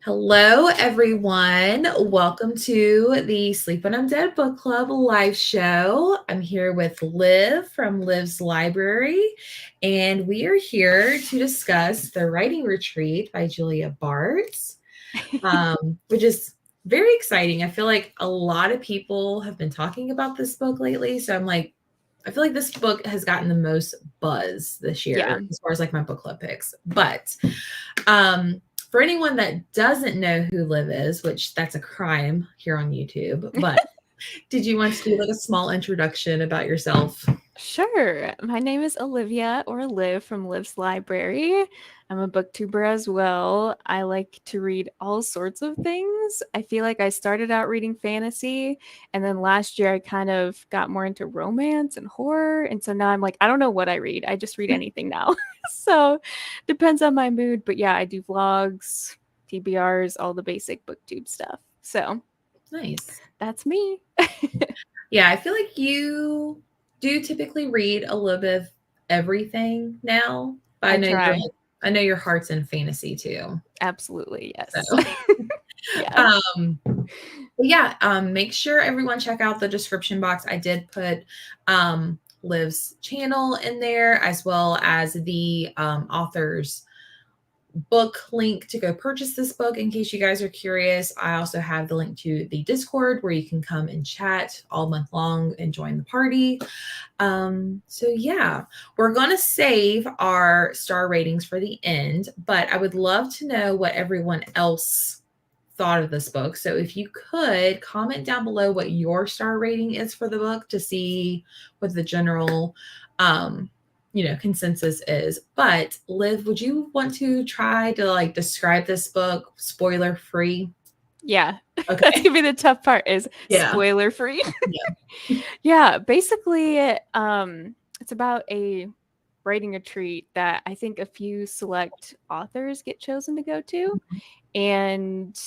Hello, everyone. Welcome to the Sleep When I'm Dead Book Club live show. I'm here with Liv from Liv's Library, and we are here to discuss The Writing Retreat by Julia Bartz, which is very exciting. I feel like a lot of people have been talking about this book lately, so I feel like this book has gotten the most buzz this year as far as like my book club picks. But for anyone that doesn't know who Liv is, which that's a crime here on YouTube, but did you want to do like a small introduction about yourself? Sure. My name is Olivia or Liv from Liv's Library. I'm a booktuber as well. I like to read all sorts of things. I feel like I started out reading fantasy, and then last year I kind of got more into romance and horror. And so now I'm like, I don't know what I read. I just read anything now. So depends on my mood. But yeah, I do vlogs, TBRs, all the basic booktube stuff. So Nice. that's me. Yeah, I feel like you do typically read a little bit of everything now. But I try. I know your heart's in fantasy too. Absolutely. Yes. So Yeah. um make sure everyone check out the description box. I did put Liv's channel in there as well as the author's book link to go purchase this book in case you guys are curious. I also have the link to the Discord where you can come and chat all month long and join the party. So yeah, we're going to save our star ratings for the end, but I would love to know what everyone else thought of this book. So if you could comment down below what your star rating is for the book to see what the general consensus is. But Liv, would you want to try to like describe this book spoiler free? Yeah. That's Okay. gonna be the tough part is Yeah. spoiler free. Yeah. Yeah, basically it's about a writing retreat that I think a few select authors get chosen to go to. And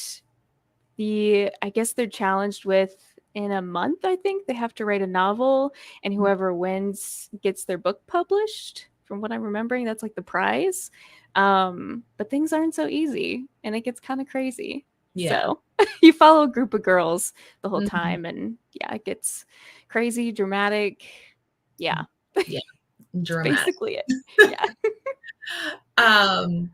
I guess they're challenged with in a month, I think they have to write a novel, and whoever wins gets their book published. From what I'm remembering, that's like the prize. But things aren't so easy, and it gets kind of crazy. Yeah. So you follow a group of girls the whole Mhm. time, and yeah, it gets crazy, dramatic. Yeah, Yeah. that's Dramatic. basically it. Yeah. um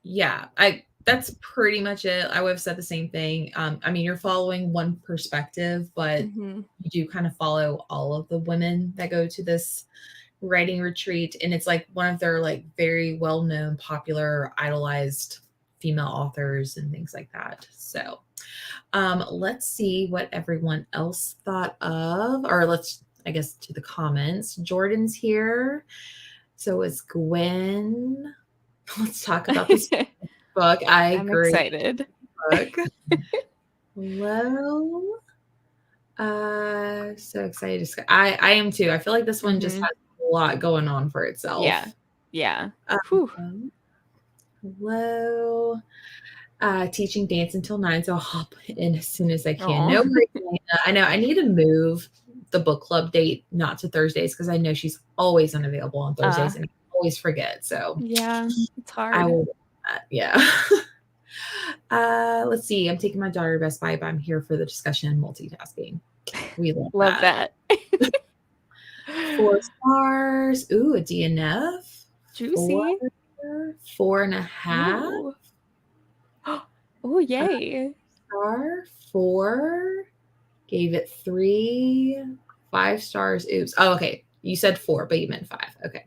Yeah, I that's pretty much it. I would have said the same thing. I mean, you're following one perspective, but Hmm. you do kind of follow all of the women that go to this writing retreat, and it's like one of their like very well-known, popular, idolized female authors and things like that. So, let's see what everyone else thought of, or let's I guess to the comments. Jordan's here. So is Gwen. Let's talk about this book. I I'm agree. excited. Book. Hello. So excited. I am too. I feel like this one just Hmm. has a lot going on for Yeah. itself. Yeah. Whew. Hello. Teaching dance until 9, so I'll hop in as soon as I can. Oh. No worries, Elena. I know I need to move the book club date not to Thursdays because I know she's always unavailable on Thursdays and I always forget. So Yeah, it's I hard. will do that. Yeah. Let's see. I'm taking my daughter to Best Buy, but I'm here for the discussion and multitasking. We love Love that. that. 4 stars. Ooh, a DNF. Four, Juicy. 4.5. Ooh. Oh, yay. Star. 4. Gave it 3. 5 stars. Oops. Oh, okay. You said 4, but you meant 5. Okay.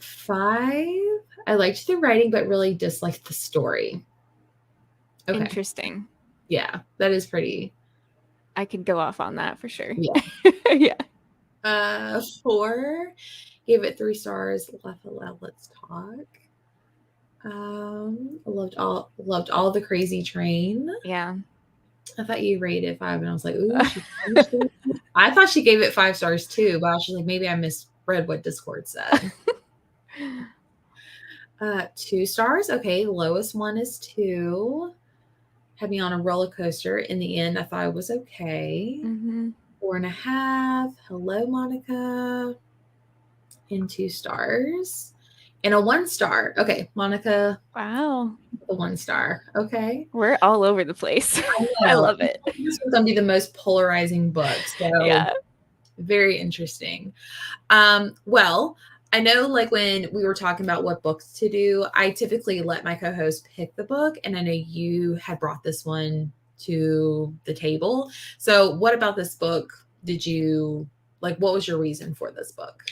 5. I liked the writing, but really disliked the story. Okay. Interesting. Yeah, that is pretty. I could go off on that for sure. Yeah. Yeah. 4. Gave it 3 stars. Let's talk. Loved all the crazy train. Yeah. I thought you rated it 5, and I was like, ooh, she punished it. I thought she gave it 5 stars too, but I was just like, maybe I misread what Discord said. 2 stars. Okay, lowest one is 2. Had me on a roller coaster. In the end, I thought it was okay. Mm-hmm. 4.5. Hello, Monica. And 2 stars. And a 1 star. Okay, Monica, Wow. the 1 star. Okay. We're all over the place. I I know. love it. This was going to be the most polarizing book. So Yeah. very interesting. Well, I know like when we were talking about what books to do, I typically let my co-host pick the book, and I know you had brought this one to the table. So what about this book did you like, what was your reason for this book?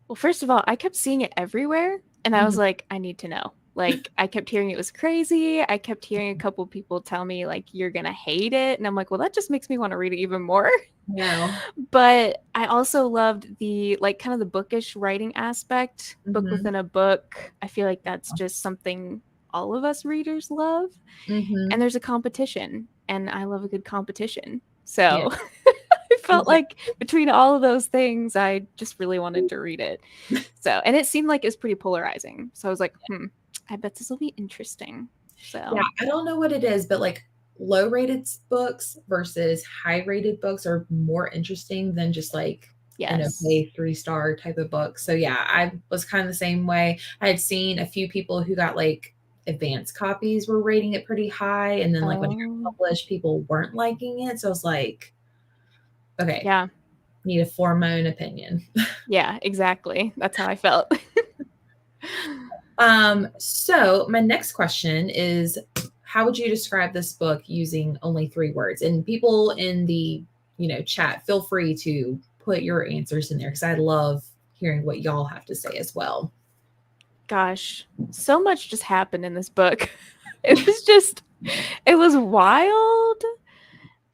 Well, first of all, I kept seeing it everywhere, and I was Mhm. like, I need to know. Like, I kept hearing it was crazy. I kept hearing a couple people tell me, like, you're going to hate it. And I'm like, well, that just makes me want to read it even more. No. But I also loved the, like, kind of the bookish writing aspect, book Mhm. within a book. I feel like that's just something all of us readers love. And Mhm. there's a competition, and I love a good competition. Yeah. So I felt Yeah. like between all of those things, I just really wanted to read it. So, and it seemed like it was pretty polarizing. So I was like, I bet this will be interesting. Yeah, So, I don't know what it is, but like low rated books versus high rated books are more interesting than just like an yes. okay 3 star type of book. So yeah, I was kind of the same way. I had seen a few people who got like advanced copies were rating it pretty high, and then like when it got Oh, published, people weren't liking it. So I was like, okay, yeah. need to form my own opinion. Yeah, exactly. That's how I felt. So my next question is, how would you describe this book using only 3 words? And people in the, chat, feel free to put your answers in there because I love hearing what y'all have to say as well. Gosh, so much just happened in this book. It was just, it was wild.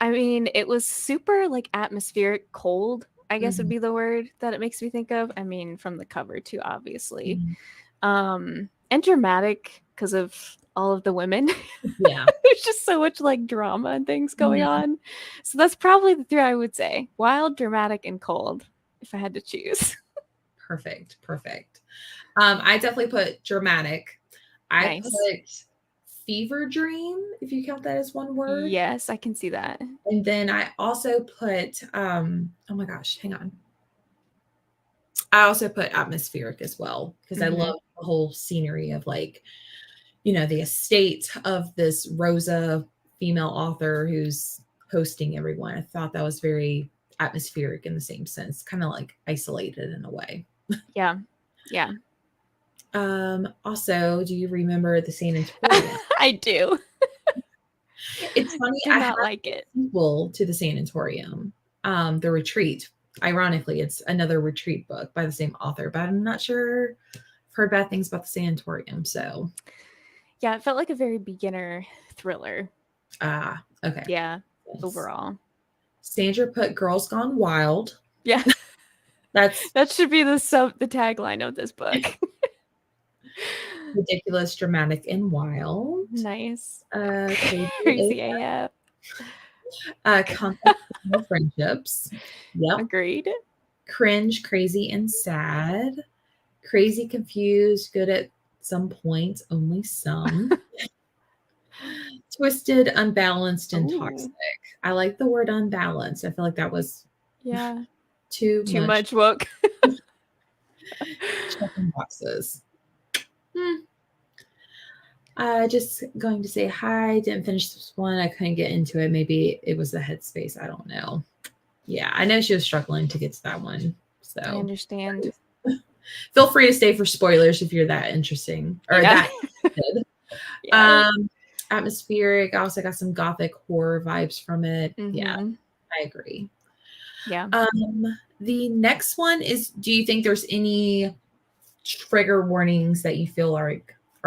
I mean, it was super like atmospheric, cold, I guess would Mhm. be the word that it makes me think of. I mean, from the cover too, obviously. Mhm. And dramatic because of all of the women. Yeah. There's just so much like drama and things going Mhm. on. So that's probably the three I would say. Wild, dramatic, and cold, if I had to choose. Perfect. Perfect. I definitely put dramatic. I put Nice. fever dream, if you count that as 1 word. Yes, I can see that. And then I also put, oh my gosh, hang on. I also put atmospheric as well because I Hmm. love the whole scenery of like, the estate of this Rosa female author who's hosting everyone. I thought that was very atmospheric in the same sense, kind of like isolated in a way. Yeah. Yeah. Also, do you remember the sanatorium? I do. It's funny, Did I have not like a it. sequel to the sanatorium, The Retreat. Ironically, it's another retreat book by the same author, but I'm not sure. I've heard bad things about the sanatorium, so Yeah, it felt like a very beginner thriller. okay. Yeah, Yes. overall. Sandra put Girls Gone Wild. Yeah. That's That should be the tagline of this book. ridiculous, dramatic, and wild. Nice. Crazy, Crazy AF. confidential friendships. Yep. Agreed. Cringe, crazy, and sad. Crazy, confused, good at some points, only some. Twisted, unbalanced, and toxic. Oh, I like the word unbalanced. I feel like that was yeah. too Too much much woke. checking boxes. Hmm. Just going to say hi. Didn't finish this one. I couldn't get into it. Maybe it was the headspace. I don't know. Yeah, I know she was struggling to get to that one. I So understand. feel free to stay for spoilers if you're that interesting or Yeah. that interested. Yeah. Um, Atmospheric. I also got some gothic horror vibes from it. Yeah, Mm-hmm. I agree. Yeah. The next one is, do you think there's any trigger warnings that you feel are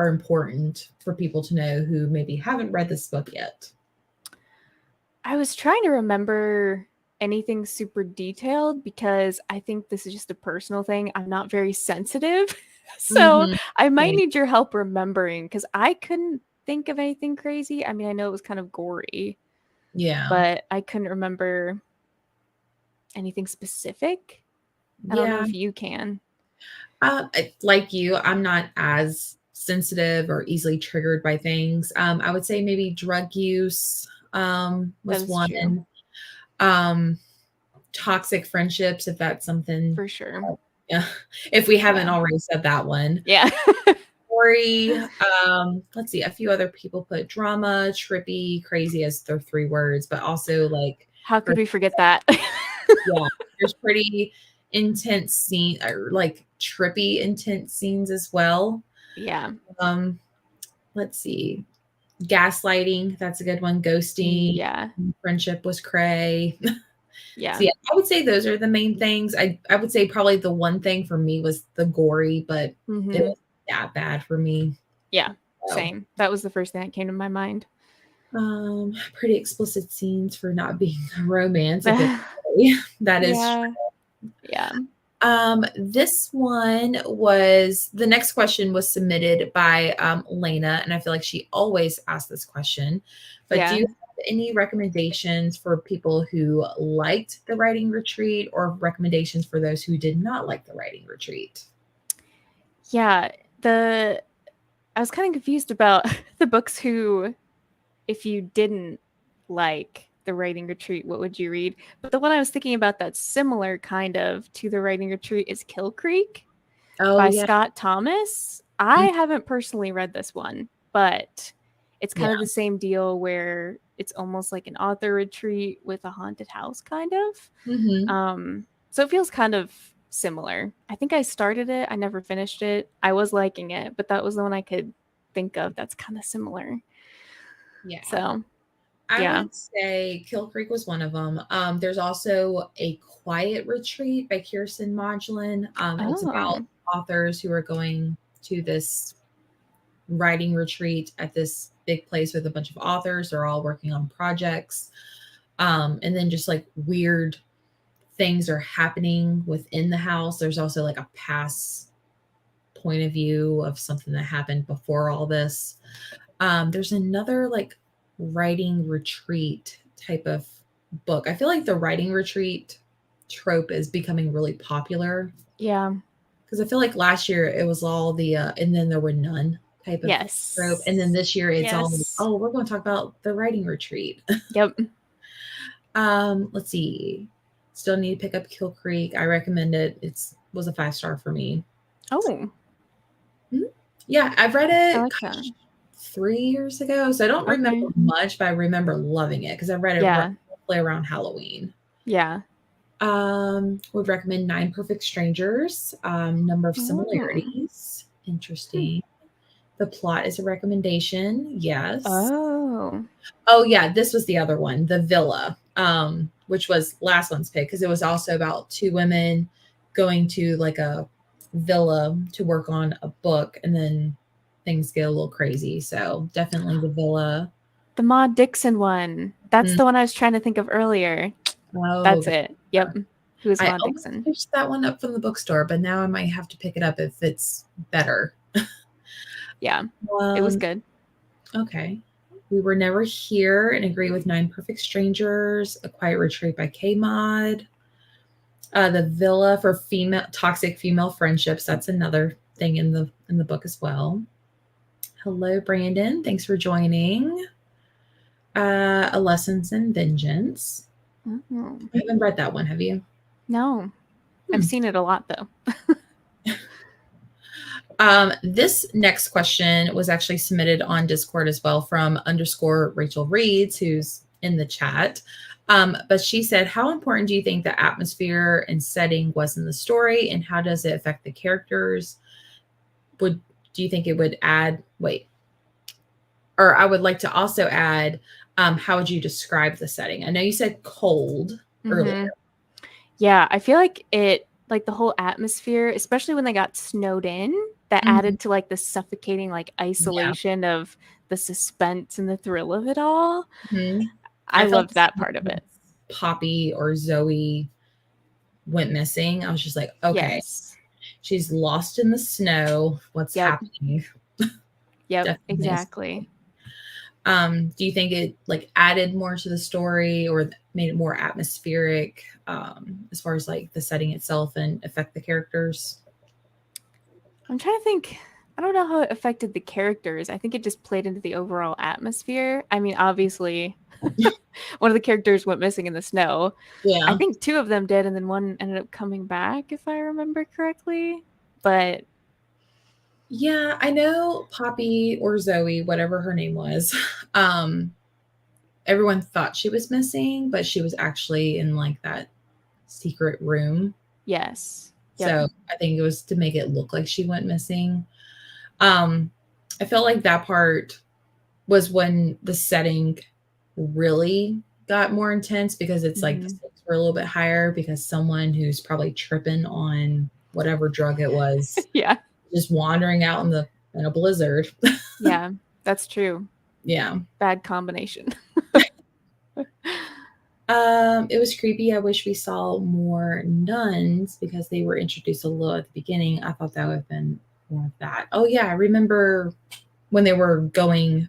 important for people to know who maybe haven't read this book yet? I was trying to remember anything super detailed because I think this is just a personal thing. I'm not very sensitive. So Mhm. I might Same. need your help remembering because I couldn't think of anything crazy. I mean, I know it was kind of gory, Yeah. but I couldn't remember anything specific. I don't know Yeah. if you can. Like you, I'm not as sensitive or easily triggered by things. I would say maybe drug use That was is true. one. Um, Toxic friendships, if that's something For sure. Yeah. If we haven't Yeah. already said that one. Yeah. Story, let's see, a few other people put drama, trippy, crazy as their 3 words, but also, like, How for could we forget that? yeah, there's pretty intense scene or, like, trippy, intense scenes as well. Yeah. Um, let's see, gaslighting, that's a good one, ghosting, Yeah. friendship was cray. So, Yeah. yeah, I would say those are the main things. I would say probably the one thing for me was the gory, but it Mhm. was that bad for me. Yeah. So, Same. That was the first thing that came to my mind. pretty explicit scenes for not being romance, if it's that is Yeah. Yeah. this one was the next question was submitted by Lena, and I feel like she always asks this question. But do Yeah. you have any recommendations for people who liked the writing retreat or recommendations for those who did not like the writing retreat? Yeah. I was kind of confused about the books who, if you didn't like the writing retreat, what would you read? But the one I was thinking about that's similar kind of to the writing retreat is Kill Creek Oh, by yeah. Scott Thomas. I Mm, haven't personally read this one, but it's yeah. kind of the same deal where it's almost like an author retreat with a haunted house, kind of. Hmm. So it feels kind of similar. I think I started it, I never finished it. I was liking it, but that was the one I could think of that's kind of similar. Yeah. So, I yeah. would say Kill Creek was one of them. There's also A Quiet Retreat by Kirsten Modulin. It's about Oh, authors who are going to this writing retreat at this big place with a bunch of authors. They're all working on projects. And then just like weird things are happening within the house. There's also like a past point of view of something that happened before all this. There's another like writing retreat type of book. I feel like the writing retreat trope is becoming really popular yeah. because I feel like last year it was all the and then there were none type of trope, and then Yes. this year it's all Yes. oh we're going to talk about the writing retreat. Yep. Let's see. Still need to pick up Kill Creek. I recommend it. It's was a 5-star for me. Oh, Mhm. Yeah, I've read I it. like that. 3 years ago, so I don't remember Okay. much, but I remember loving it because I read it Yeah. roughly around Halloween. Yeah. Would recommend Nine Perfect Strangers. Number of Oh. similarities. Hmm. Interesting. The plot is a recommendation. Yes. Oh. Oh yeah, this was the other one, The Villa, which was last one's pick because it was also about two women going to like a villa to work on a book, and then things get a little crazy. So definitely The Villa. The Maud Dixon one. That's Mm, the one I was trying to think of earlier. oh, That's it. Yep. Who is I Maud almost Dixon? picked that one up from the bookstore, but now I might have to pick it up if it's better. Yeah. It was Um, good. okay. We Were Never Here and agree with Nine Perfect Strangers, A Quiet Retreat by K Mod. The Villa for female toxic female friendships. That's another thing in the book as well. Hello, Brandon. Thanks for joining. A Lessons in Vengeance. Oh. I haven't read that one. Have you? No. I've Hmm. seen it a lot though. This next question was actually submitted on Discord as well from underscore Rachel Reeds, who's in the chat. But she said, how important do you think the atmosphere and setting was in the story, and how does it affect the characters? Do you think it would add, wait, or I would like to also add, how would you describe the setting? I know you said cold earlier. Mm-hmm. Yeah, I feel like like the whole atmosphere, especially when they got snowed in, that Mhm. added to like the suffocating like Yeah. isolation of the suspense and the thrill of it all. Mhm. I I felt loved that part of it. Poppy or Zoe went missing. I was just like, okay, Yes. she's lost in the snow. What's Yep. happening? Yep. Definitely. Exactly. Do you think it like added more to the story or made it more atmospheric as far as like the setting itself and affect the characters? I'm trying to think. I don't know how it affected the characters. I think it just played into the overall atmosphere. I mean, obviously, one of the characters went missing in the snow. I Yeah. think 2 of them did, and then one ended up coming back, if I remember correctly. But Yeah, I know Poppy or Zoe, whatever her name was, um, everyone thought she was missing, but she was actually in like that secret room. yes. Yep. So I think it was to make it look like she went missing. Um, I felt like that part was when the setting really got more intense because it's like the Mhm. stakes were a little bit higher because someone who's probably tripping on whatever drug it was Yeah. just wandering out in a blizzard. Yeah. That's true. Yeah. Bad combination. It was creepy. I wish we saw more nuns because they were introduced a little at the beginning. I thought that would have been more of that. Oh yeah, I remember when they were going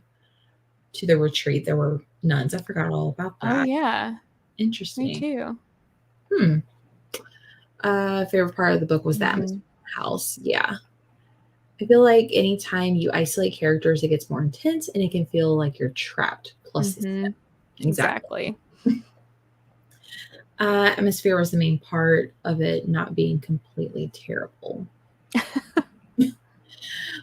to the retreat, there were nuns. I forgot all about Oh, that. yeah. Me Interesting. too. Hmm. Favorite part of the book was the atmosphere Mhm. of the house. Yeah. I feel like anytime you isolate characters, it gets more intense and it can feel like you're trapped. Plus the Mhm. exactly. Exactly. Atmosphere was the main part of it not being completely terrible.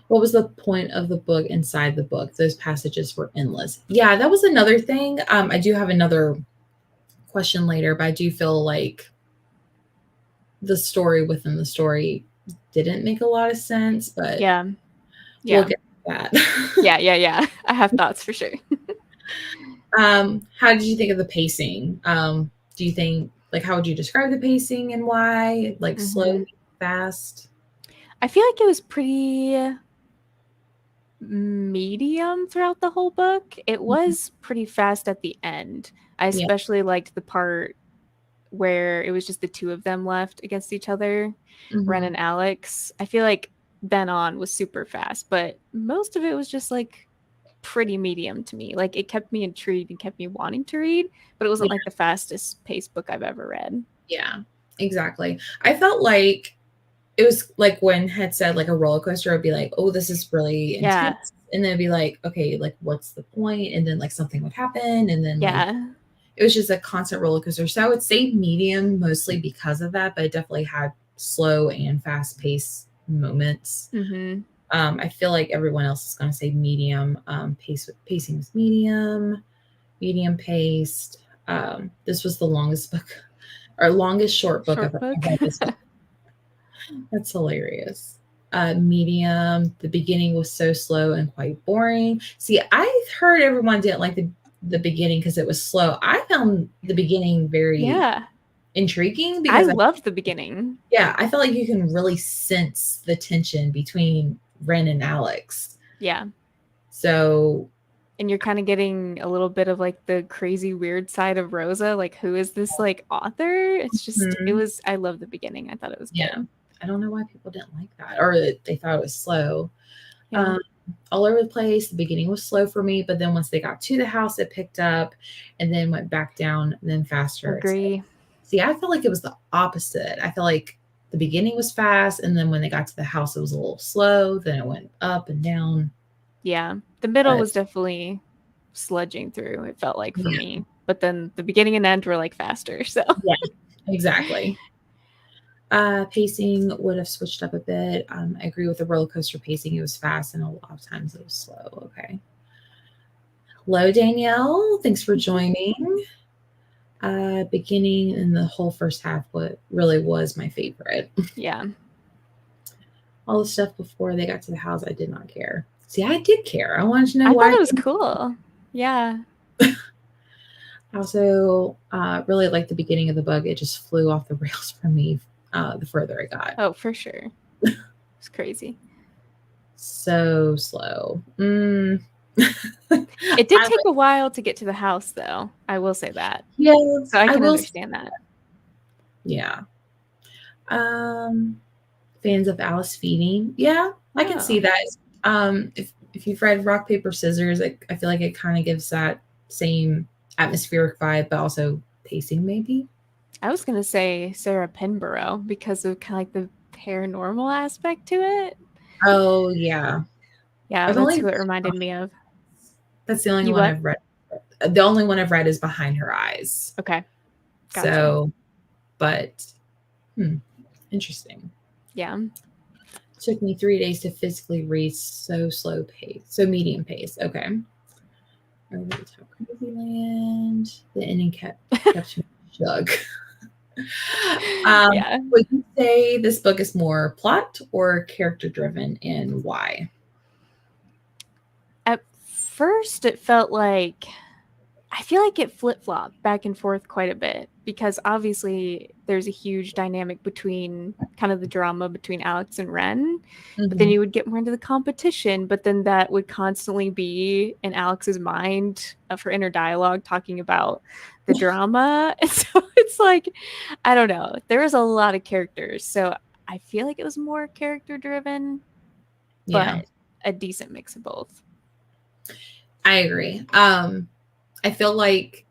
What was the point of the book inside the book? Those passages were endless. Yeah, that was another thing. I do have another question later, but I do feel like the story within the story didn't make a lot of sense, but Yeah. we'll Yeah. get to that. Yeah, yeah, yeah. I have thoughts for sure. How did you think of the pacing? Do you think like how would you describe the pacing and why? Like slow, Mhm. fast? I feel like it was pretty medium throughout the whole book. It Mhm. was pretty fast at the end. I Yeah. especially liked the part where it was just the 2 of them left against each other, Ren Hmm. and Alex. I feel like then on was super fast, but most of it was just like pretty medium to me. Like it kept me intrigued and kept me wanting to read, but it wasn't Yeah. like the fastest paced book I've ever read. Yeah. Exactly. I felt like it was like when had said like a roller coaster would be like, oh, this is really Yeah. intense. And then it'd be like, okay, like what's the point? And then like something would happen. And then like Yeah. it was just a constant roller coaster. So I would say medium mostly because of that, but it definitely had slow and fast paced moments. Mhm. I feel like everyone else is going to say medium. Pacing was medium, medium paced. This was the longest book or longest short book Short I've book. read this. That's hilarious. Medium. The beginning was so slow and quite boring. See, I heard everyone didn't like the beginning because it was slow. I found the beginning very Yeah. intriguing I because loved the beginning. I felt like you can really sense the tension between Ren and Alex. Yeah. So, And you're kind of getting a little bit of like the crazy weird side of Rosa. Like, who is this like author? It's just, it mhm, was, I love the beginning. I thought it was yeah, good. I don't know why people didn't like that or that they thought it was slow. Yeah. Um, all over the place. The beginning was slow for me, but then once they got to the house, it picked up and then went back down and then faster. Agree. See, I feel like it was the opposite. I feel like the beginning was fast, and then when they got to the house, it was a little slow. Then it went up and down. Yeah. The middle But was definitely sludging through, it felt like for yeah, me. But then the beginning and end were like faster. So, yeah, exactly. Pacing would have switched up a bit. I agree with the roller coaster pacing. It was fast, and a lot of times it was slow. Okay. Hello, Danielle. Thanks for joining. Beginning and the whole first half, what really was my favorite. yeah. All the stuff before they got to the house, I did not care. See, I did care. I wanted to know I thought why. it was cool. Yeah. I also really liked the beginning of the book. It just flew off the rails for me the further I got. Oh, for sure. It's crazy. So slow. It did I take a while to get to the house, though. I will say that. yeah, So I I can will. understand that. Yeah. Um, fans of Alice feeding. Yeah, I can see Oh, that. If you've read Rock Paper Scissors, I feel like it kind of gives that same atmospheric vibe, but also pacing maybe. I was going to say Sarah Pinborough because of kind of like the paranormal aspect to it. Oh yeah, Yeah, I've that's only who it reminded me of. that's the only You one what? I've read. The only one I've read is Behind Her Eyes. Okay. Gotcha. So, but interesting. Yeah. Took me 3 days to physically read, so slow pace, so medium pace. Okay. Over the Top Crazy Land. The ending kept me shook. Yeah. Would you say this book is more plot or character driven, and why? At first, it felt like I feel like it flip-flopped back and forth quite a bit because obviously there's a huge dynamic between kind of the drama between Alex and Ren, but then Mm-hmm. you would get more into the competition, but then that would constantly be in Alex's mind of her inner dialogue talking about the drama. And so it's like, I don't know. There was a lot of characters. So I feel like it was more character driven, Yeah, but a decent mix of both. I agree. I feel like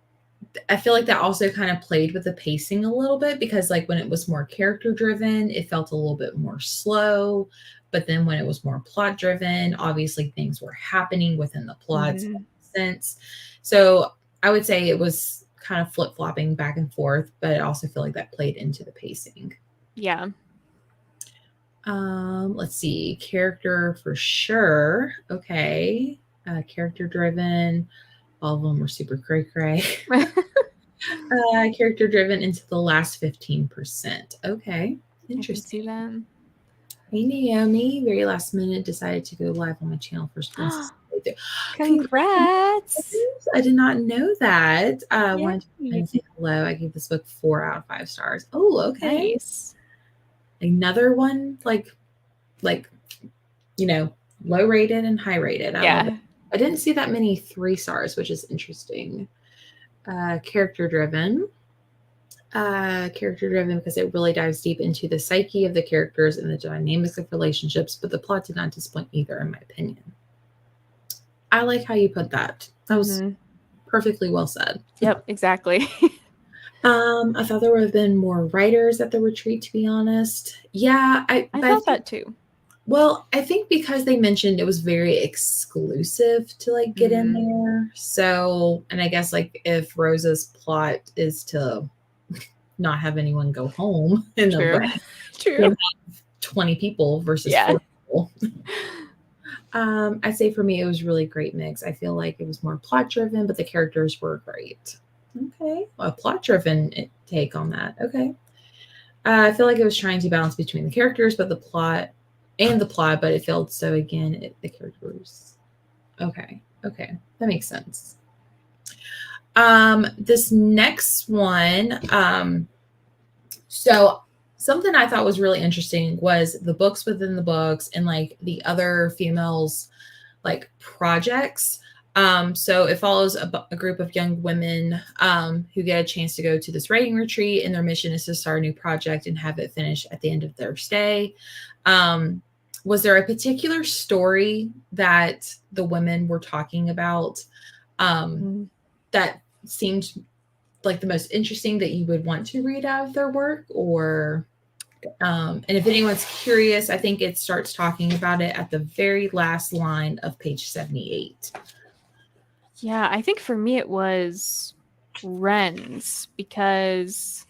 that also kind of played with the pacing a little bit because like when it was more character driven, it felt a little bit more slow. But then when it was more plot driven, obviously things were happening within the plot sense. So I would say it was kind of flip flopping back and forth, but I also feel like that played into the pacing. Yeah. Let's see, character for sure. Okay, character driven. All of them were super cray cray. Character driven into the last 15%. Okay, I can see interesting. that. Hey Naomi, very last minute decided to go live on my channel for Princess. Congrats. I did not know that. I Yay. wanted to kind of say hello. I gave this book 4 out of 5 stars. Oh, okay. Nice. Another one like low rated and high rated. I love it. I didn't see that many 3 stars, which is interesting. Character driven. Character driven because it really dives deep into the psyche of the characters and the dynamics of relationships, but the plot did not disappoint either, in my opinion. I like how you put that. That was perfectly well said. Yep, exactly. I thought there would have been more writers at the retreat, to be honest. Yeah, I thought that too. Well, I think because they mentioned it was very exclusive to like get in there. So, and I guess like if Rosa's plot is to not have anyone go home in the book, True. 20 people versus 4 people. I'd say for me, it was really great mix. I feel like it was more plot driven, but the characters were great. Okay. A plot driven take on that. Okay. I feel like it was trying to balance between the characters, but the plot, but it failed. So again, the characters. Okay. That makes sense. This next one, so something I thought was really interesting was the books within the books and like the other females like projects. So it follows a group of young women who get a chance to go to this writing retreat, and their mission is to start a new project and have it finished at the end of their stay. Was there a particular story that the women were talking about that seemed like the most interesting that you would want to read out of their work? Or and if anyone's curious, I think it starts talking about it at the very last line of page 78. Yeah, I think for me it was Ren's, because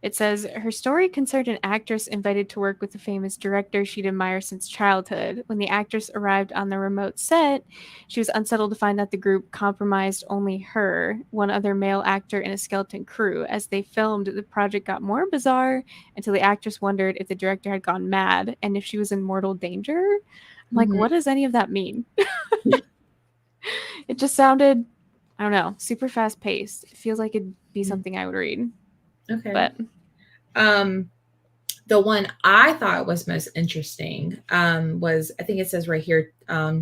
it says her story concerned an actress invited to work with a famous director she'd admired since childhood. When the actress arrived on the remote set, she was unsettled to find that the group comprised only her, one other male actor, and a skeleton crew. As they filmed, the project got more bizarre until the actress wondered if the director had gone mad and if she was in mortal danger. I'm like, what does any of that mean? It just sounded, I don't know, super fast paced. It feels like it'd be something I would read. Okay. But the one I thought was most interesting was, I think it says right here,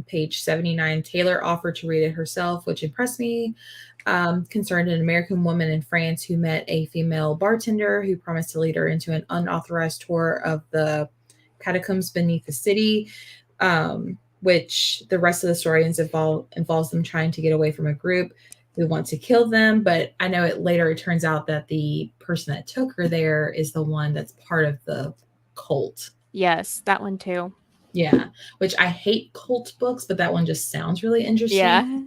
page 79, Taylor offered to read it herself, which impressed me. Concerned an American woman in France who met a female bartender who promised to lead her into an unauthorized tour of the catacombs beneath the city, which the rest of the story involves them trying to get away from a group who want to kill them. But I know it turns out that the person that took her there is the one that's part of the cult. Yes, that one too. Yeah, which I hate cult books, but that one just sounds really interesting. Yeah.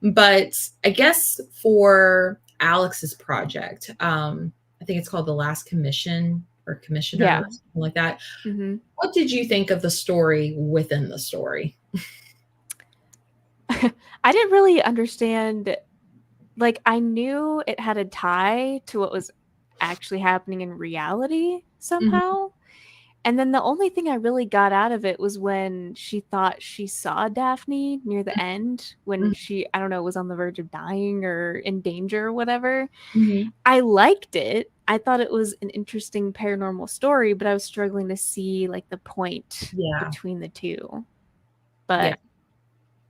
But I guess for Alex's project, I think it's called The Last Commission or Commissioner or Yeah. something like that. Mm-hmm. What did you think of the story within the story? I didn't really understand. Like, I knew it had a tie to what was actually happening in reality Mhm, somehow. And then the only thing I really got out of it was when she thought she saw Daphne near the end, when mhm, she, I don't know, was on the verge of dying or in danger or whatever. mhm. I liked it. I thought it was an interesting paranormal story, but I was struggling to see like the point Yeah, between the two. yeah. But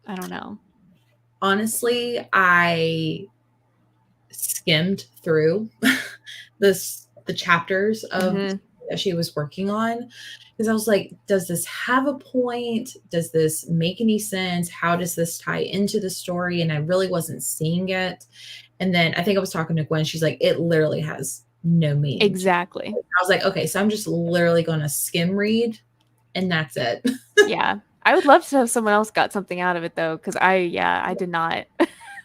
I don't know. Honestly, I skimmed through the chapters of Hmm. that she was working on because I was like, does this have a point? Does this make any sense? How does this tie into the story? And I really wasn't seeing it. And then I think I was talking to Gwen. She's like, it literally has no meaning to me. Exactly. I was like, okay, so I'm just literally going to skim read and that's it. Yeah. I would love to know if someone else got something out of it though, because I did not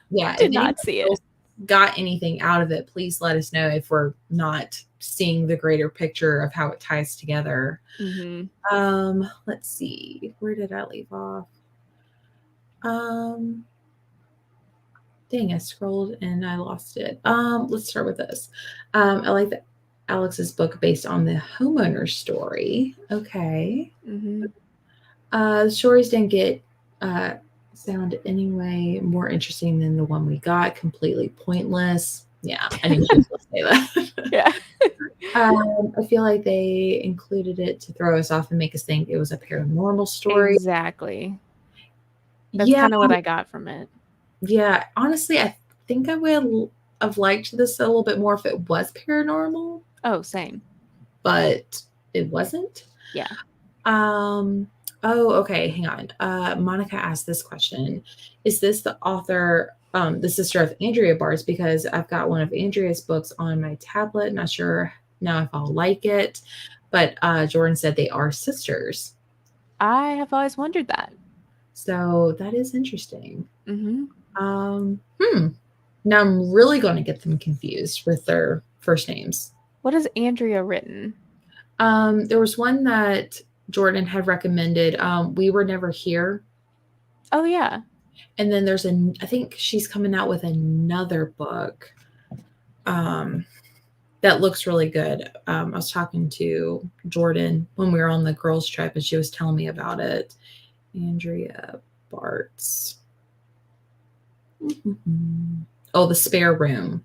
Yeah, did if not anybody see it. else got anything out of it, please let us know if we're not seeing the greater picture of how it ties together. Hmm. Let's see. Where did I leave off? Um, dang, I scrolled and I lost it. Let's start with this. I like that Alex's book based on the homeowner story. Okay. Hmm. The stories didn't get sound anyway more interesting than the one we got. Completely pointless. Yeah, I knew she was going to say that. Yeah. I feel like they included it to throw us off and make us think it was a paranormal story. Exactly. That's Yeah, kind of what I got from it. yeah. Honestly, I think I would have liked this a little bit more if it was paranormal, Oh, same. but it wasn't. Yeah. Um, oh, okay, hang on. Monica asked this question. Is this the author, the sister of Andrea Bartz? Because I've got one of Andrea's books on my tablet. Not sure now if I'll like it. But Jordan said they are sisters. I have always wondered that. So that is interesting. Hmm. Hmm. Now I'm really going to get them confused with their first names. What has Andrea written? There was one that Jordan had recommended. We Were Never Here. Oh, yeah. And then I think she's coming out with another book um, that looks really good. I was talking to Jordan when we were on the girls' trip, and she was telling me about it. Andrea Bartz. Mm-hmm. Oh, The Spare Room,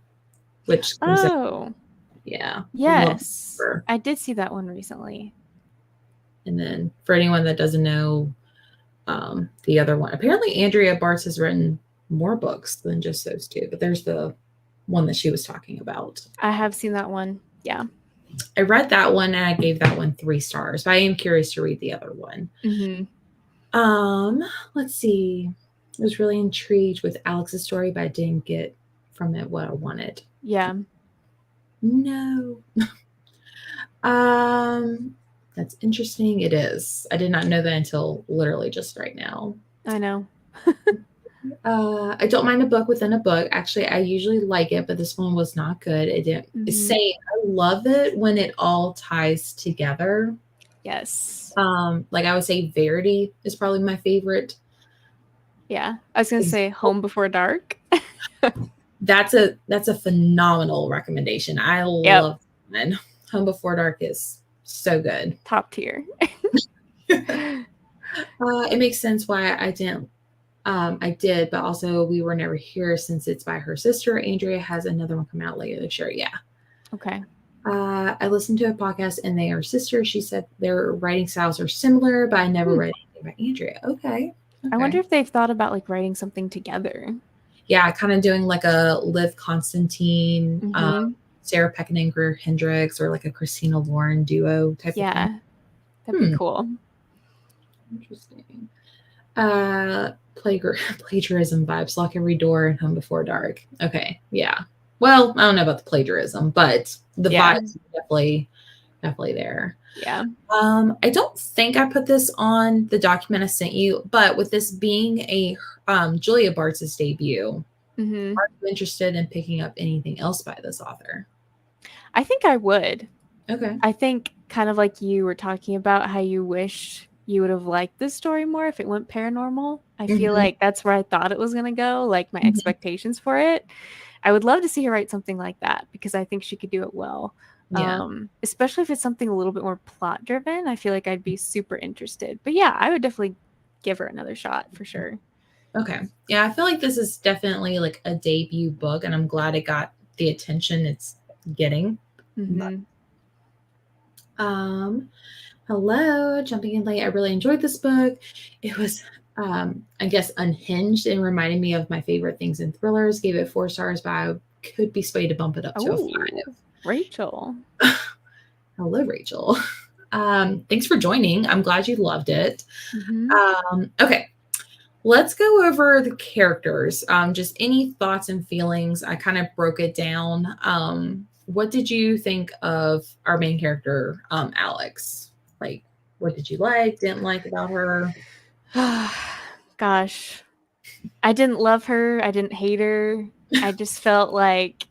which comes out. Oh, Yeah, love yes. her. I did see that one recently. And then for anyone that doesn't know the other one, apparently Andrea Bartz has written more books than just those two, but there's the one that she was talking about. I have seen that one. Yeah. I read that one and I gave that one 3 stars, but I am curious to read the other one. Hmm. Um, let's see. I was really intrigued with Alex's story, but I didn't get from it what I wanted. Yeah. No. That's interesting. It is. I did not know that until literally just right now. I know. I don't mind a book within a book. Actually, I usually like it, but this one was not good. It didn't. Hmm. Same. I love it when it all ties together. Yes. Like I would say, Verity is probably my favorite. Yeah. I was going to say Home Before Dark. That's a phenomenal recommendation. I Yep. love that one. Home Before Dark is so good. Top tier. It makes sense why I didn't. I did, but also We Were Never Here since it's by her sister. Andrea has another one coming out later this year. Yeah. Okay. I listened to a podcast and they are sisters. She said their writing styles are similar, but I never read anything by Andrea. Okay. I wonder if they've thought about like writing something together. Yeah, kind of doing like a Liv Constantine, Hmm. Sarah Peckeninger Hendricks, or like a Christina Lauren duo type of thing. Yeah. That'd be cool. Interesting. Plagiarism vibes, Lock Every Door and Home Before Dark. Okay, yeah. Well, I don't know about the plagiarism, but the vibes definitely definitely there. Yeah. I don't think I put this on the document I sent you, but with this being a Julia Bartz's debut, Mm-hmm. are you interested in picking up anything else by this author? I think I would. Okay. I think kind of like you were talking about how you wish you would have liked this story more if it went paranormal. I feel Hmm. like that's where I thought it was going to go, like my Hmm. expectations for it. I would love to see her write something like that because I think she could do it well. Yeah. Especially if it's something a little bit more plot driven. I feel like I'd be super interested. But yeah, I would definitely give her another shot for sure. Okay. Yeah, I feel like this is definitely like a debut book, and I'm glad it got the attention it's getting. Mm-hmm. Um, Hello, jumping in late. I really enjoyed this book. It was, I guess, unhinged and reminded me of my favorite things in thrillers. Gave it 4 stars, but I could be swayed to bump it up to a 5. Oh, Rachel. Hello, Rachel. Thanks for joining. I'm glad you loved it. Mm-hmm. Okay, let's go over the characters. Just any thoughts and feelings. I kind of broke it down. What did you think of our main character, Alex? Like, what did you like, didn't like about her? Gosh, I didn't love her. I didn't hate her. I just felt like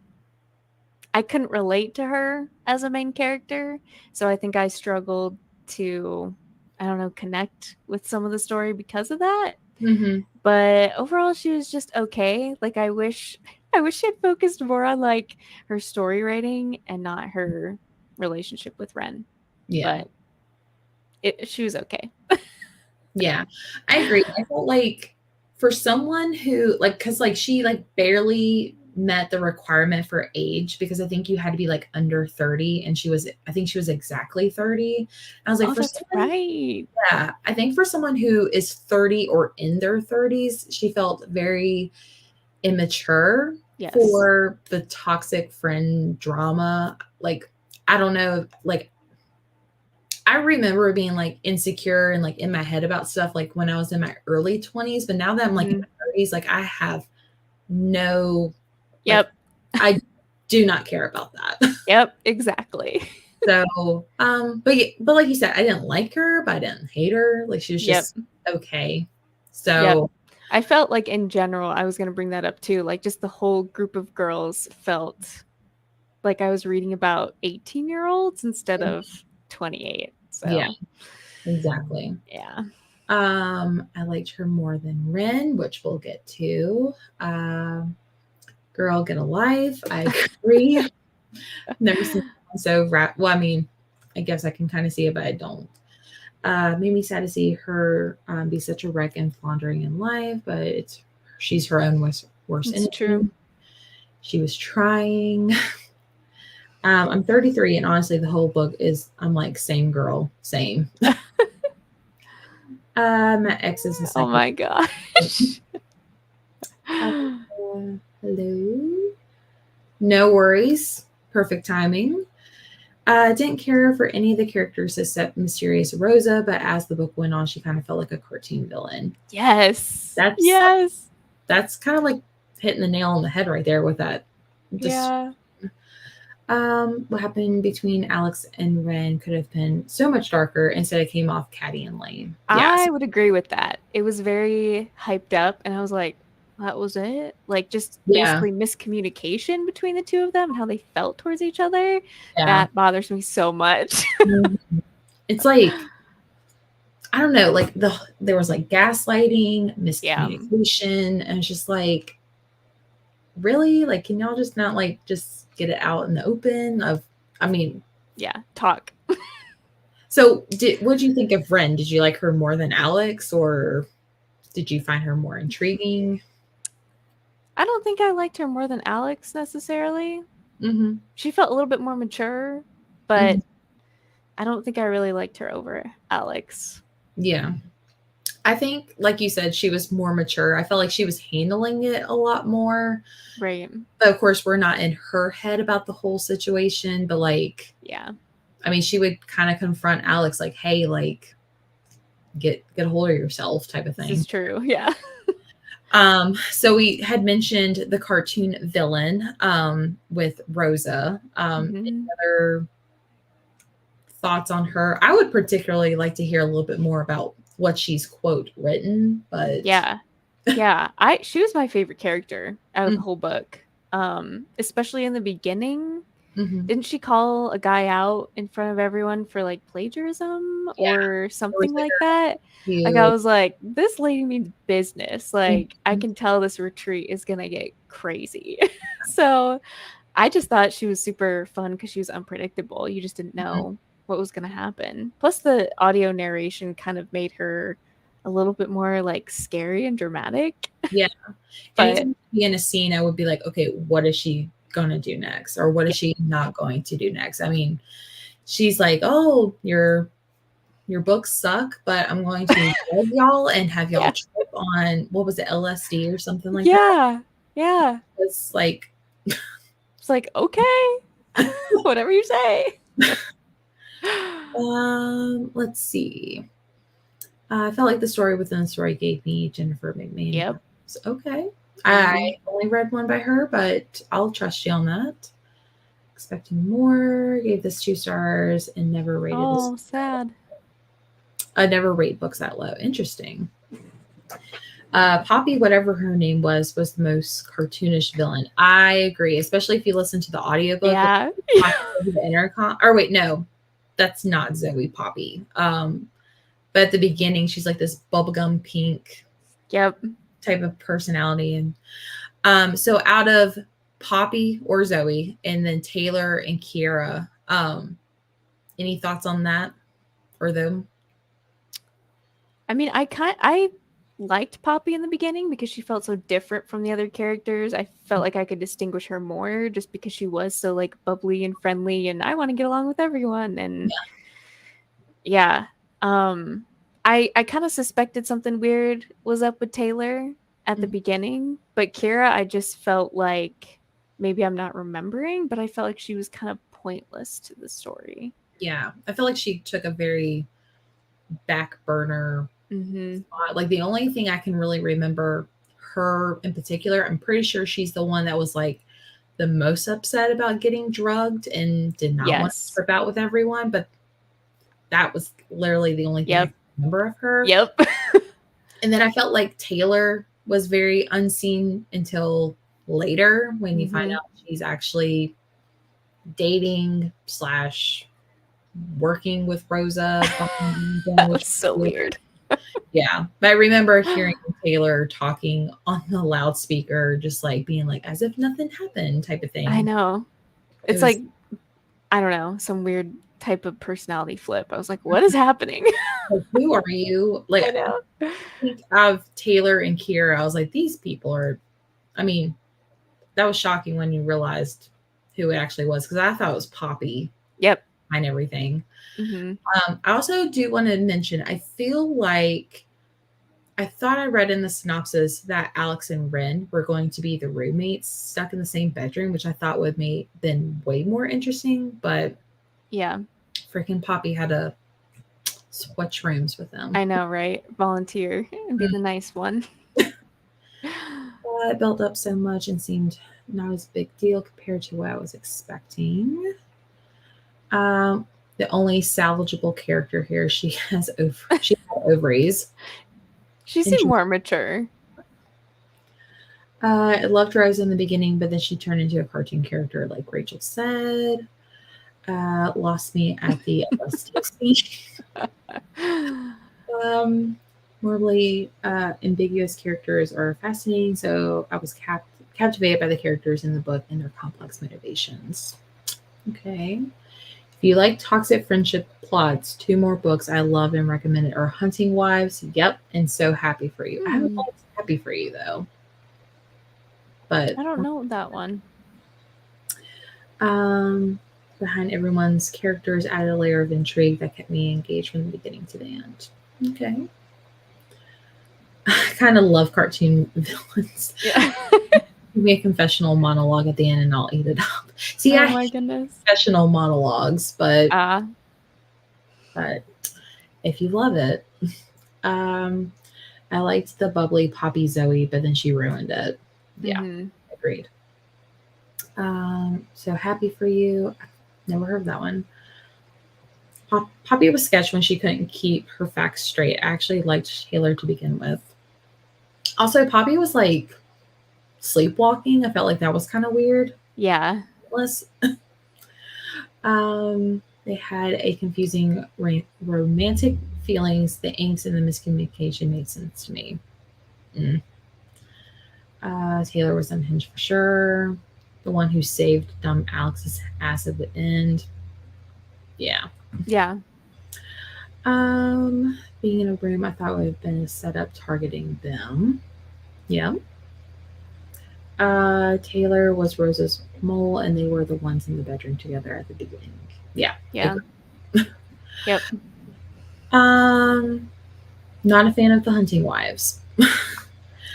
I couldn't relate to her as a main character. So I think I struggled to, I don't know, connect with some of the story because of that. Hmm. But overall, she was just okay. Like I wish she had focused more on like her story writing and not her relationship with Ren. Yeah. But she was okay. Yeah. I agree. I felt like for someone who like cuz like she like barely met the requirement for age because I think you had to be like under 30 and I think she was exactly 30. I was like Oh, for that's someone right. yeah, I think for someone who is 30 or in their 30s, she felt very immature Yes. for the toxic friend drama. Like I don't know, like I remember being like insecure and like in my head about stuff like when I was in my early 20s, but now that I'm like in Mhm. my 30s, like I have no like Yep. I do not care about that. Yep, exactly. So, but like you said, I didn't like her, but I didn't hate her. Like she was Yep. just okay. Yep. So, I felt like in general, I was going to bring that up too. Like just the whole group of girls felt like I was reading about 18-year-olds instead of 28. yeah, So, exactly. yeah. I liked her more than Ren, which we'll get to. Girl, get a life. I agree. Never seen so well. I mean, I guess I can kind of see it, but I don't. Made me sad to see her be such a wreck and floundering in life, but she's her own worst It's enemy. true. She was trying. I'm 33, and honestly, the whole book is I'm like same girl, same. My ex is a Oh psycho. my gosh. Uh, hello. No worries. Perfect timing. Didn't care for any of the characters except mysterious Rosa, but as the book went on, she kind of felt like a cartoon villain. Yes. That's Yes. that's kind of like hitting the nail on the head right there with that. Just Yeah. what happened between Alex and Ren could have been so much darker. Instead, it came off catty and lame. Yes. I would agree with that. It was very hyped up, and I was like, that was it? Like, just Yeah. basically miscommunication between the two of them and how they felt towards each other. Yeah. That bothers me so much. Mhm. It's like I don't know, like there was like gaslighting, Yeah. miscommunication, and it's just like really like can y'all just not like just get it out in the open of I mean Yeah. Talk. so what'd you think of Ren? Did you like her more than Alex or did you find her more intriguing? I don't think I liked her more than Alex necessarily. Mm-hmm. She felt a little bit more mature, Mm-hmm. but I don't think I really liked her over Alex. Yeah. I think, like you said, she was more mature. I felt like she was handling it a lot more. Right. But of course, we're not in her head about the whole situation. But like, Yeah. I mean, she would kind of confront Alex, like, "Hey, like, get a hold of yourself," type of This is thing. true. Yeah. So we had mentioned the cartoon villain with Rosa. Mhm. Other thoughts on her. I would particularly like to hear a little bit more about what she's quote written, but Yeah. Yeah. She was my favorite character out of the whole book. Especially in the beginning. mm-hmm. Didn't she call a guy out in front of everyone for like plagiarism Yeah, or it was something like like a that? Like I cute. was like, this lady means business. Like I Mhm. can tell this retreat is gonna get crazy. So I just thought she was super fun because she was unpredictable. You just didn't know what was gonna happen. Plus the audio narration kind of made her a little bit more like scary and dramatic. Yeah. But Anytime she'd be in a scene, I would be like, okay, what is she gonna do next? Or what is yeah, she not going to do next? I mean, she's like, oh, your books suck, but I'm going to drug y'all and have y'all yeah, trip on what was it, LSD or something like that. yeah, yeah. It's like It's like, okay, whatever you say. let's see. I felt like the story within the story gave me Jennifer McMahon Yep. vibes. Okay. I Mhm. only read one by her, but I'll trust you on that. Expecting more. Gave this 2 stars and never rated this. Oh, sad. I never rate books that low. Interesting. Poppy, whatever her name was the most cartoonish villain. I agree, especially if you listen to the audiobook with Yeah. talking over the intercom. Or wait, no, that's not Zoe Poppy. But at the beginning, she's like this bubblegum pink Yep. type of personality. And so out of Poppy or Zoe, and then Taylor and Kiera, any thoughts on that or them? I mean, I liked Poppy in the beginning because she felt so different from the other characters. I felt like I could distinguish her more just because she was so like bubbly and friendly and I want to get along with everyone and yeah. Um I kind of suspected something weird was up with Taylor at the Mhm. beginning, but Kira I just felt like maybe I'm not remembering, but I felt like she was kind of pointless to the story. Yeah, I feel like she took a very back burner Mhm. spot. Like the only thing I can really remember her in particular, I'm pretty sure she's the one that was like the most upset about getting drugged and did not want to Yes. trip out with everyone. But that was literally the only thing I Yep. can remember of her. Yep. And then I felt like Taylor was very unseen until later when you find Mhm. out she's actually dating slash working with Rosa. That Which was so weird. yeah, but I remember hearing Taylor talking on the loudspeaker, just like being like as if nothing happened, type of I thing. know. It It's was like I don't know, some weird type of personality flip. I was like, "What is happening?" like, who are you? Like, I know. I think of Taylor and Kiera, I was like, these people are. I mean, that was shocking when you realized who it actually was because I thought it was Poppy Yep. and everything. Mhm. I also do want to mention, I feel like I thought I read in the synopsis that Alex and Ren were going to be the roommates stuck in the same bedroom, which I thought would make been way more interesting. But Yeah. freaking Poppy had to switch rooms with them. I know, right? Volunteer and be the nice one. It built up so much and seemed not as big deal compared to what I was expecting. Um, the only salvageable character here, she has ovaries. She seemed Interesting. more mature. I loved Rose in the beginning, but then she turned into a cartoon character, like Rachel said. Lost me at the LSD um, Morally ambiguous characters are fascinating, so I was captivated by the characters in the book and their complex motivations. Okay. If you like toxic friendship plots, 2 more books I love and recommended are Hunting Wives, yep, and So Happy for You. I haven't Hmm. read Happy for You though, but I don't know that one. um, behind everyone's characters added a layer of intrigue that kept me engaged from the beginning to the end. Okay. I kind of love cartoon villains. Yeah. Give me a confessional monologue at the end and I'll eat it up. See, Oh I my hate goodness. confessional monologues, but Ah. but if you love it, um, I liked the bubbly Poppy Zoe, but then she ruined it. Yeah, Mhm. agreed. So happy for you. Never heard of that one. Poppy was sketched when she couldn't keep her facts straight. I actually liked Taylor to begin with. Also, Poppy was like sleepwalking. I felt like that was kind of weird. Yeah. They had a confusing romantic feelings. The angst and the miscommunication made sense to me. Mm. Taylor was unhinged for sure. The one who saved dumb Alex's ass at the end. Yeah. Yeah. Being in a room, I thought would have been a setup targeting them. Yeah. Taylor was Rosa's mole, and they were the ones in the bedroom together at the beginning. Yeah. Yeah. Yep. Not a fan of the Hunting Wives. I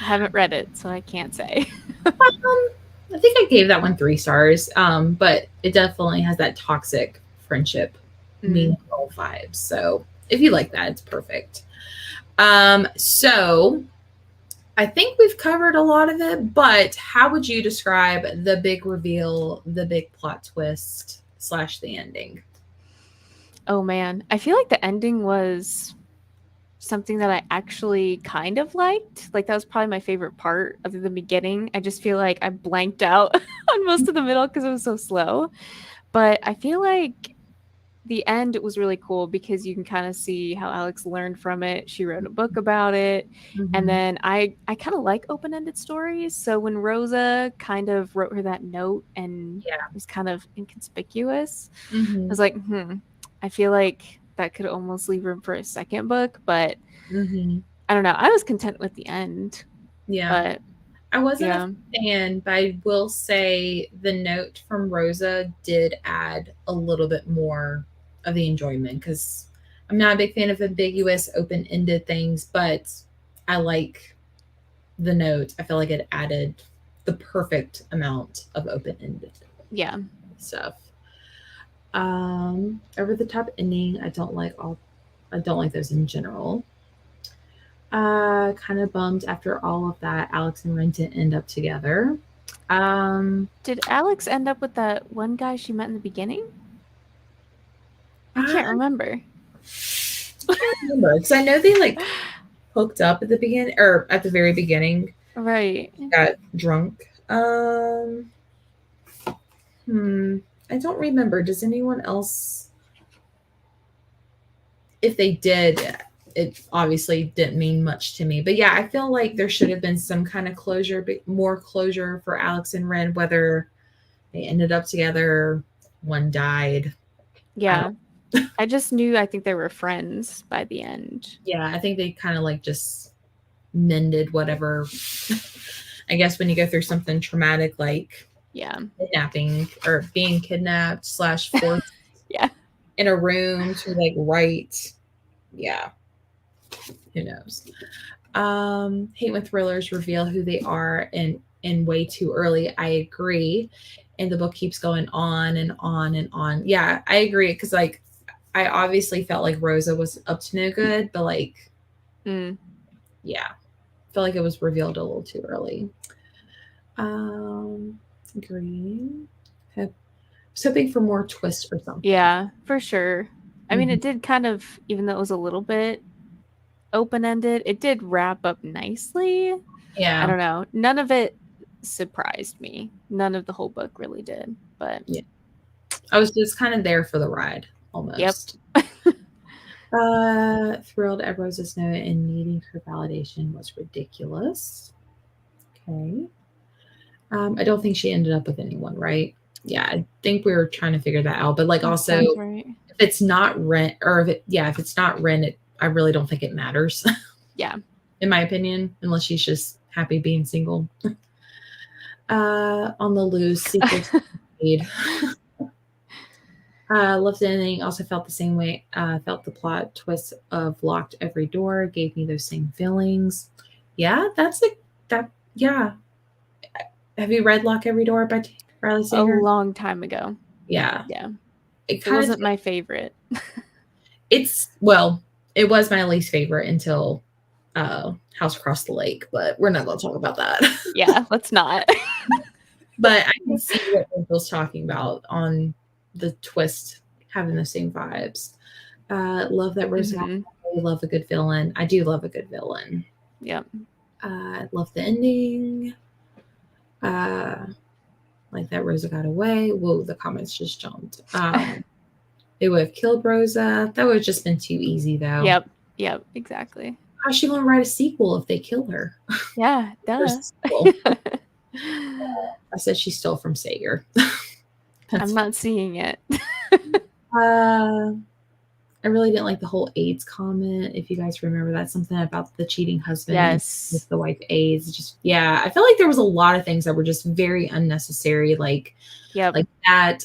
haven't read it, so I can't say. I think I gave that one 3 stars. But it definitely has that toxic friendship meaningful vibes. So if you like that, it's perfect. So I think we've covered a lot of it, but how would you describe the big reveal, the big plot twist / the ending? Oh man, I feel like the ending was something that I actually kind of liked. Like that was probably my favorite part other than the beginning. I just feel like I blanked out on most of the middle because it was so slow. But I feel like the end was really cool because you can kind of see how Alex learned from it. She wrote a book about it. And then I kind of like open-ended stories. So when Rosa kind of wrote her that note and was kind of inconspicuous, I was like, I feel like that could almost leave room for a second book, but I don't know. I was content with the end. Yeah. But I wasn't a fan, but I will say the note from Rosa did add a little bit more of the enjoyment because I'm not a big fan of ambiguous, open-ended things, but I like the note. I feel like it added the perfect amount of open-ended stuff. Over the top ending, I don't like those in general. Kind of bummed after all of that Alex and Ren didn't end up together. Did Alex end up with that one guy she met in the beginning? I can't remember. Because I know they like hooked up at the beginning or at the very beginning. Right. Got drunk. I don't remember. Does anyone else? If they did, it obviously didn't mean much to me. But yeah, I feel like there should have been some kind of closure, more closure for Alex and Ren, whether they ended up together, one died. Yeah. I just knew I think they were friends by the end. Yeah, I think they kind of like just mended whatever. I guess when you go through something traumatic like kidnapping or being kidnapped / forced in a room to like write. Yeah. Who knows? Hate when thrillers reveal who they are and way too early. I agree. And the book keeps going on and on and on. Yeah, I agree. Because like I obviously felt like Rosa was up to no good, but like yeah. I felt like it was revealed a little too early. Agree. I was hoping for more twist or something. Yeah, for sure. I mean, it did kind of, even though it was a little bit open-ended, it did wrap up nicely. Yeah. I don't know. None of it surprised me. None of the whole book really did. But yeah, I was just kind of there for the ride almost. Thrilled at Rosa's note and needing her validation was ridiculous. Okay. I don't think she ended up with anyone, right? Yeah, I think we were trying to figure that out. But like also if it's not Ren or if it's not Ren, I really don't think it matters. Yeah. In my opinion, unless she's just happy being single. On the loose, secrets made. Loved the ending. Also felt the same way. Felt the plot twist of locked every door gave me those same feelings. Yeah, that's like that. Yeah. Have you read Lock Every Door by Riley Sager? A long time ago. Yeah. Yeah. It wasn't my favorite. It was my least favorite until House Across the Lake, but we're not going to talk about that. Yeah, let's not. But I can see what Rachel's talking about on the twist having the same vibes. Love that Rosa. Mm-hmm. I love a good villain. I do love a good villain. Yep. Love the ending. Like that Rosa got away. Whoa, the comments just jumped. They would have killed Rosa. That would have just been too easy, though. Yep. Yep. Exactly. How's she gonna write a sequel if they kill her? Yeah. Duh. I said she stole from Sager. I'm not seeing it. I really didn't like the whole AIDS comment. If you guys remember, that's something about the cheating husband and Yes. with the wife AIDS. Just yeah, I feel like there was a lot of things that were just very unnecessary, like Yep. that.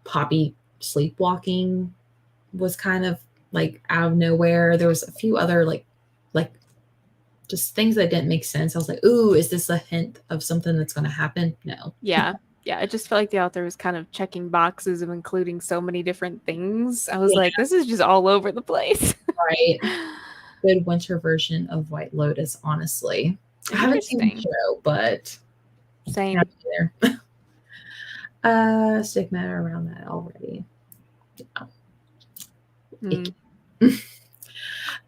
Poppy sleepwalking was kind of like out of nowhere. There was a few other like just things that didn't make sense. I was like, ooh, is this a hint of something that's going to happen? No. Yeah. Yeah. I just felt like the author was kind of checking boxes of including so many different things. I was like, this is just all over the place. Right. Good winter version of White Lotus, honestly. I haven't seen the show, but same there. Stigma around that already.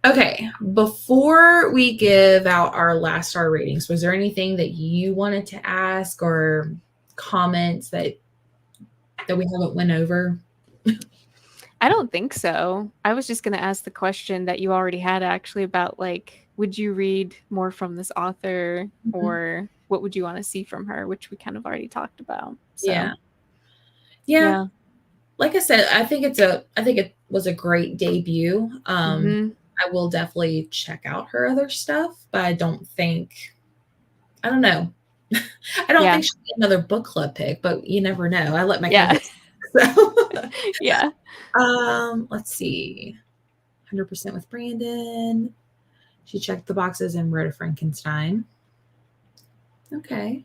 Okay, before we give out our last star ratings, was there anything that you wanted to ask or comments that we haven't went over? I don't think so. I was just going to ask the question that you already had actually about like, would you read more from this author or what would you want to see from her, which we kind of already talked about. So. Yeah. Like I said, I think it was a great debut. I will definitely check out her other stuff, but I don't know. I don't think she'll be another book club pick, but you never know. I let my kids. So. Yeah. Let's see. 100% with Brandon. She checked the boxes and wrote a Frankenstein. Okay.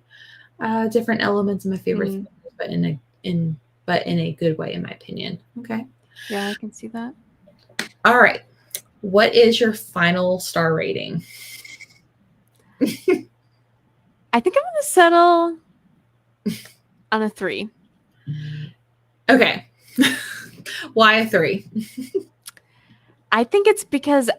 Different elements of my favorite things, but in a good way, in my opinion. Okay. Yeah, I can see that. All right. What is your final star rating? I think I'm going to settle on a 3. Okay. Why a 3? I think it's because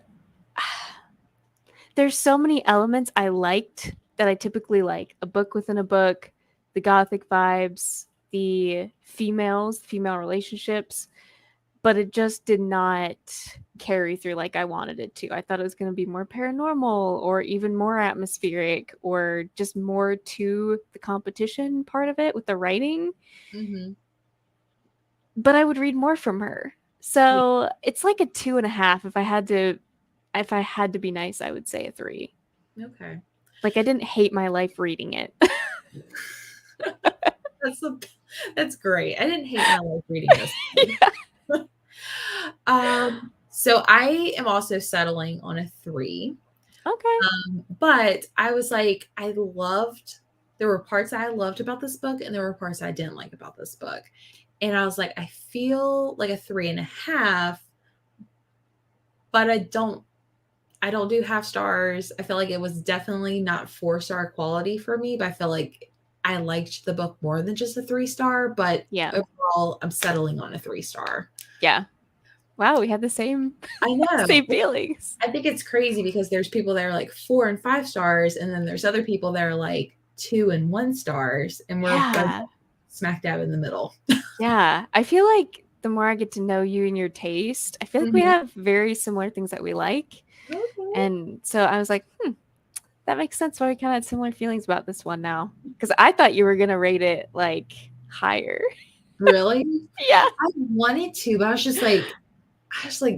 there's so many elements I liked that I typically like. A book within a book, the gothic vibes, the female relationships, but it just did not carry through like I wanted it to. I thought it was going to be more paranormal or even more atmospheric or just more to the competition part of it with the writing. But I would read more from her. So it's like a 2.5. If I had to be nice, I would say a 3. Okay. Like I didn't hate my life reading it. That's great. I didn't hate my life reading this. So I am also settling on a 3. Okay. But I was like, there were parts I loved about this book and there were parts I didn't like about this book. And I was like, I feel like a 3.5, but I don't do half stars. I feel like it was definitely not 4-star quality for me, but I feel like I liked the book more than just a 3-star, but overall I'm settling on a 3-star. Yeah. Wow, we had the same same feelings. I think it's crazy because there's people that are like 4 and 5 stars, and then there's other people that are like 2 and 1 stars, and we're both smack dab in the middle. Yeah. I feel like the more I get to know you and your taste, I feel like we have very similar things that we like. Okay. And so I was like, that makes sense why we kind of had similar feelings about this one now. Because I thought you were going to rate it like higher. Really? Yeah. I wanted to, but I was just like,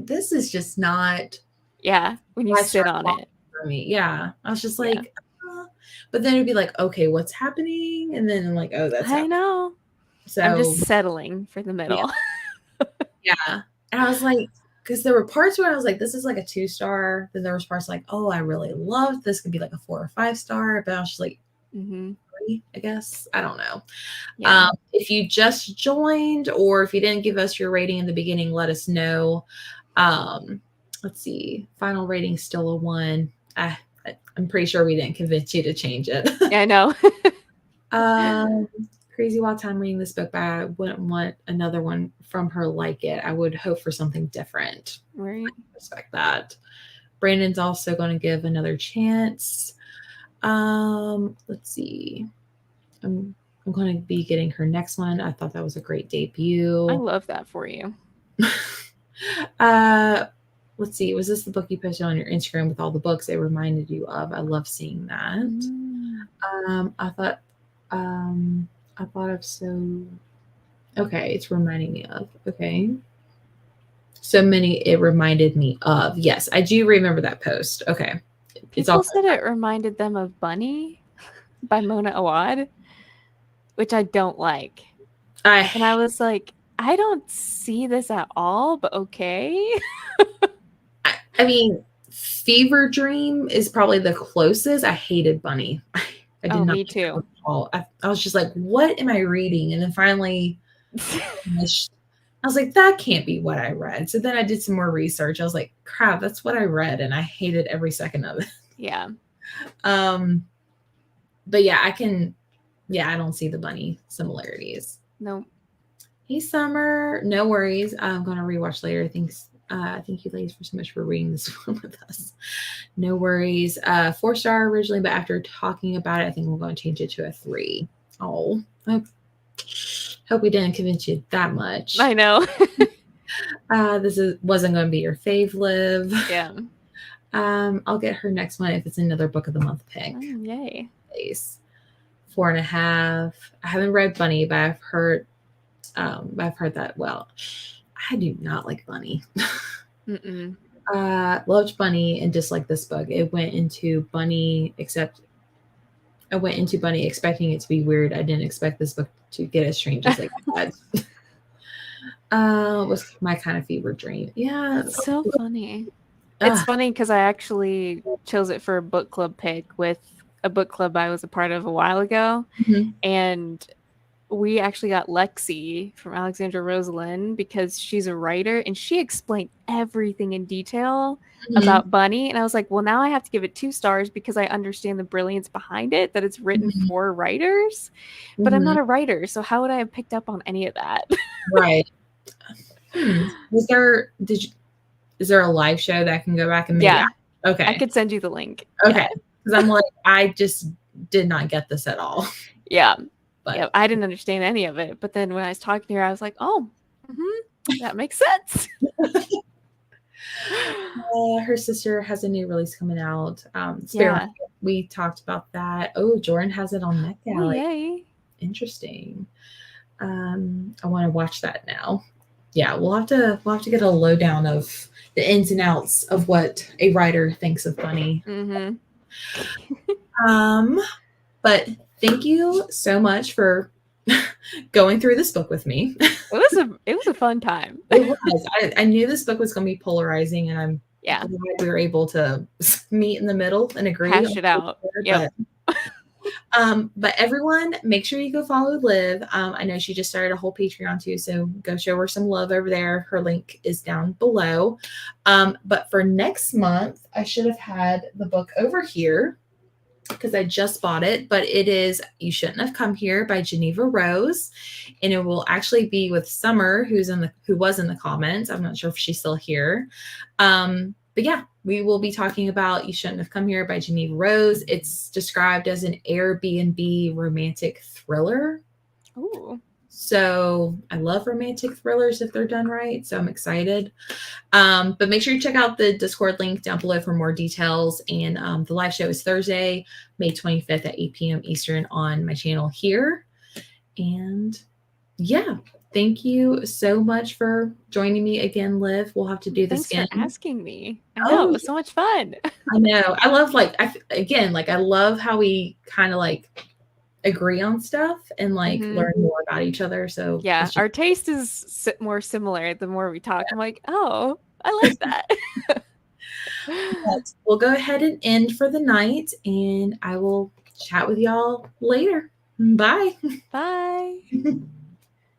this is just not. Yeah. When you sit on it. For me. Yeah. I was just like, but then it'd be like, okay, what's happening? And then I'm like, oh, that's I know. So I'm just settling for the middle. Yeah. And I was like, because there were parts where I was like, this is like a 2-star. Then there was parts like, oh, I really loved this. Could be like a 4 or 5-star. But I was just like, 3, I guess. I don't know. Yeah. If you just joined or if you didn't give us your rating in the beginning, let us know. Let's see. Final rating still a 1. I'm pretty sure we didn't convince you to change it. Yeah, I know. crazy wild time reading this book, but I wouldn't want another one from her like it. I would hope for something different. Right. I respect that. Brandon's also going to give another chance. Let's see. I'm going to be getting her next one. I thought that was a great debut. I love that for you. Let's see. Was this the book you posted on your Instagram with all the books it reminded you of? I love seeing that. I thought of okay, it's reminding me of. Okay. So many it reminded me of. Yes, I do remember that post. Okay. People said it reminded them of Bunny by Mona Awad, which I don't like. And I was like, I don't see this at all, but okay. I mean, Fever Dream is probably the closest. I hated Bunny. I did not. Me too. I was just like, what am I reading? And then finally, I was like, that can't be what I read. So then I did some more research. I was like, crap, that's what I read. And I hated every second of it. Yeah. But yeah, I don't see the Bunny similarities. No. Hey, Summer. No worries. I'm going to rewatch later. Thank you ladies so much for reading this one with us. No worries. 4-star originally, but after talking about it, I think we're going to change it to a 3. Oh, hope we didn't convince you that much. I know. Wasn't going to be your fave, Liv. Yeah. I'll get her next one if it's another book of the month pick. Yay. Place. 4.5. I haven't read Bunny, but I've heard that. Well, I do not like Bunny. Loved Bunny and disliked this book. I went into Bunny expecting it to be weird. I didn't expect this book to get as strange as it got. Was my kind of fever dream. Yeah. It's so funny. It's funny because I actually chose it for a book club pick with a book club I was a part of a while ago. Mm-hmm. And we actually got Lexi from Alexandra Rosalind because she's a writer and she explained everything in detail about Bunny. And I was like, well, now I have to give it 2 stars because I understand the brilliance behind it, that it's written for writers, but I'm not a writer. So how would I have picked up on any of that? Right. Is there a live show that I can go back and maybe? Yeah. Okay. I could send you the link. Okay. Because I'm like, I just did not get this at all. Yeah. But yeah, I didn't understand any of it. But then when I was talking to her, I was like, oh, that makes sense. Her sister has a new release coming out. We talked about that. Oh, Jordan has it on NetGalley. Oh, yay. Interesting. I want to watch that now. Yeah, we'll have to get a lowdown of the ins and outs of what a writer thinks of Bunny. But thank you so much for going through this book with me. It was a fun time. It was. I knew this book was going to be polarizing, and I'm glad we were able to meet in the middle and agree. Hash it out. But everyone, make sure you go follow Liv. I know she just started a whole Patreon too, so go show her some love over there. Her link is down below. But for next month, I should have had the book over here because I just bought it, but it is You Shouldn't Have Come Here by Geneva Rose, and it will actually be with Summer, who was in the comments. I'm not sure if she's still here. But yeah, we will be talking about You Shouldn't Have Come Here by Geneva Rose. It's described as an Airbnb romantic thriller. Ooh. So I love romantic thrillers if they're done right. So I'm excited. But make sure you check out the Discord link down below for more details. And the live show is Thursday, May 25th at 8 p.m. Eastern on my channel here. And yeah, thank you so much for joining me again, Liv. We'll have to do this again. Thanks for asking me. I know, it was so much fun. I know. I love I love how we kind of agree on stuff and learn more about each other. So yeah, our taste is more similar the more we talk. I'm like, oh, I like that. But we'll go ahead and end for the night, and I will chat with y'all later. Bye. Bye.